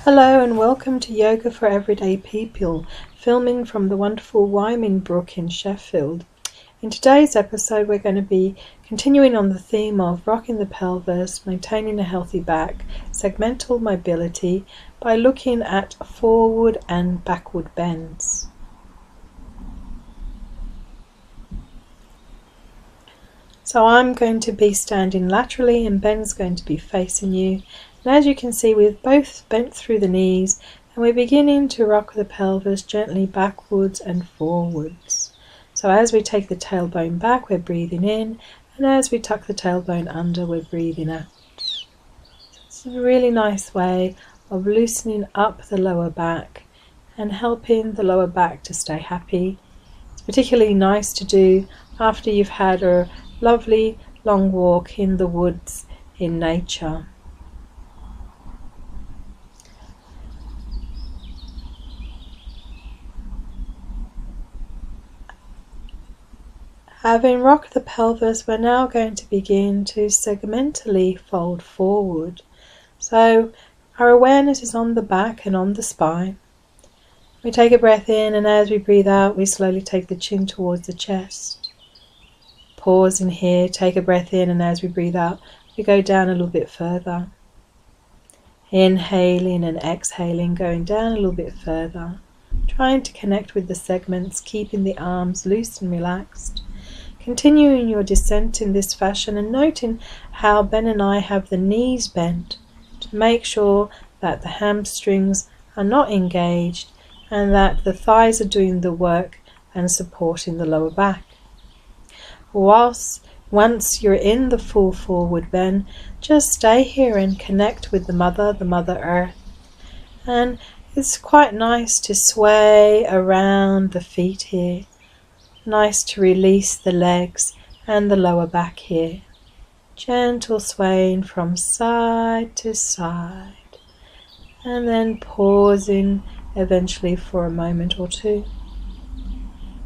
Hello and welcome to Yoga for Everyday People, filming from the wonderful Wyoming Brook in Sheffield. In today's episode we're going to be continuing on the theme of rocking the pelvis, maintaining a healthy back, segmental mobility by looking at forward and backward bends. So I'm going to be standing laterally and Ben's going to be facing you. And as you can see, we've both bent through the knees and we're beginning to rock the pelvis gently backwards and forwards. So as we take the tailbone back, we're breathing in, and as we tuck the tailbone under, we're breathing out. So it's a really nice way of loosening up the lower back and helping the lower back to stay happy. It's particularly nice to do after you've had a lovely long walk in the woods in nature. Having rocked the pelvis, we're now going to begin to segmentally fold forward. So our awareness is on the back and on the spine. We take a breath in, and as we breathe out, we slowly take the chin towards the chest. Pause in here, take a breath in, and as we breathe out, we go down a little bit further. Inhaling and exhaling, going down a little bit further. Trying to connect with the segments, keeping the arms loose and relaxed. Continuing your descent in this fashion and noting how Ben and I have the knees bent to make sure that the hamstrings are not engaged and that the thighs are doing the work and supporting the lower back. Once you're in the full forward bend, just stay here and connect with the Mother Earth. And it's quite nice to sway around the feet here. Nice to release the legs and the lower back here. Gentle swaying from side to side. And then pausing eventually for a moment or two.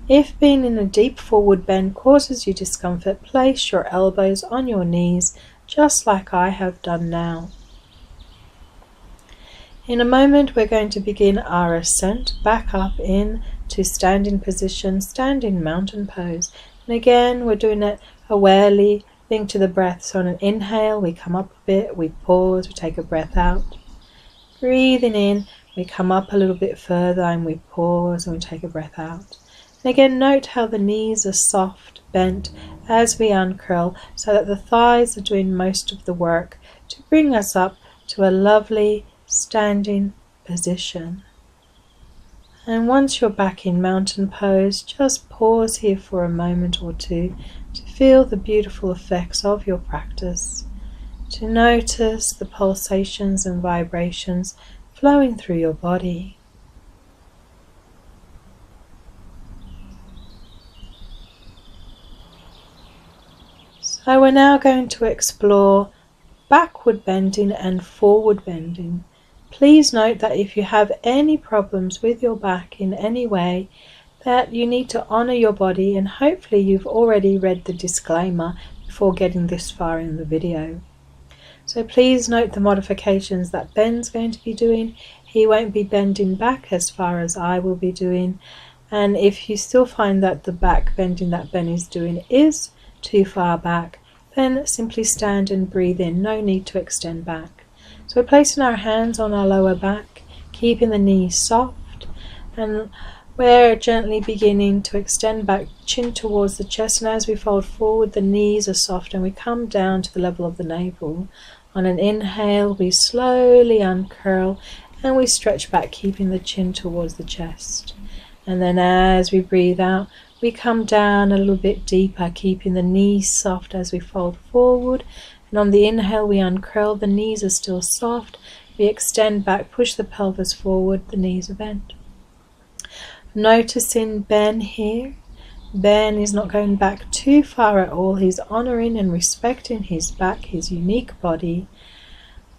If being in a deep forward bend causes you discomfort, place your elbows on your knees just like I have done now. In a moment we're going to begin our ascent back up in to standing position, standing mountain pose. And again we're doing it awarely, linked to the breath. So on an inhale we come up a bit, we pause, we take a breath out. Breathing in, we come up a little bit further and we pause and we take a breath out. And again note how the knees are soft, bent as we uncurl, so that the thighs are doing most of the work to bring us up to a lovely standing position. And once you're back in mountain pose, just pause here for a moment or two to feel the beautiful effects of your practice, to notice the pulsations and vibrations flowing through your body. So we're now going to explore backward bending and forward bending. Please note that if you have any problems with your back in any way, that you need to honor your body, and hopefully you've already read the disclaimer before getting this far in the video. So please note the modifications that Ben's going to be doing. He won't be bending back as far as I will be doing, and if you still find that the back bending that Ben is doing is too far back, then simply stand and breathe in, no need to extend back. So we're placing our hands on our lower back, keeping the knees soft, and we're gently beginning to extend back, chin towards the chest, and as we fold forward the knees are soft and we come down to the level of the navel. On an inhale we slowly uncurl and we stretch back, keeping the chin towards the chest. And then as we breathe out, we come down a little bit deeper, keeping the knees soft as we fold forward. And on the inhale we uncurl, the knees are still soft, we extend back, push the pelvis forward, the knees are bent. Noticing Ben here. Ben is not going back too far at all, he's honouring and respecting his back, his unique body.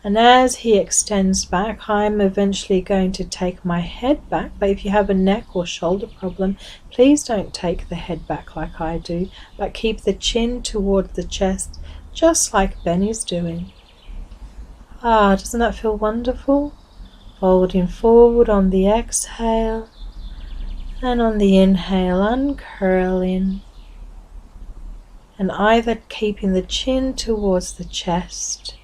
And as he extends back, I'm eventually going to take my head back, but if you have a neck or shoulder problem, please don't take the head back like I do, but keep the chin toward the chest, just like Ben is doing. Doesn't that feel wonderful? Folding forward on the exhale, and on the inhale, uncurling, and either keeping the chin towards the chest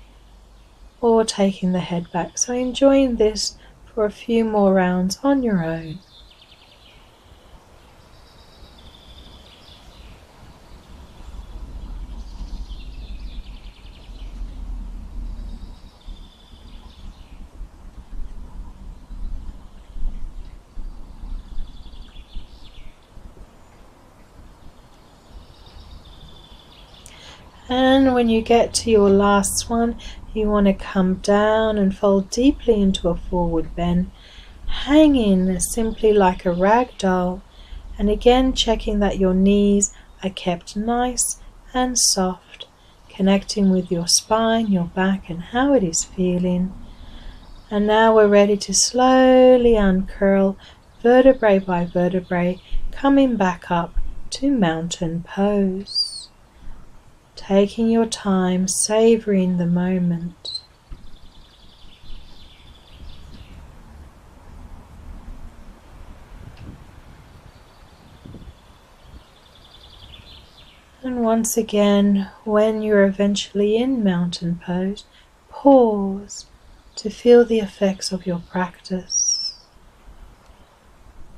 or taking the head back. So enjoying this for a few more rounds on your own. And when you get to your last one, you want to come down and fold deeply into a forward bend, hanging simply like a rag doll, and again checking that your knees are kept nice and soft, connecting with your spine, your back, and how it is feeling. And now we're ready to slowly uncurl vertebrae by vertebrae, coming back up to mountain pose. Taking your time, savoring the moment. And once again, when you're eventually in mountain pose, pause to feel the effects of your practice.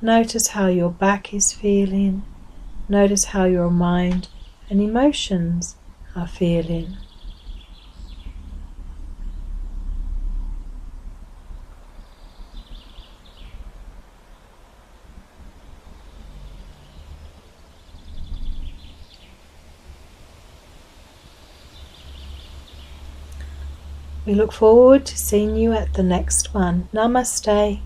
Notice how your back is feeling. Notice how your mind and emotions are feeling. We look forward to seeing you at the next one. Namaste.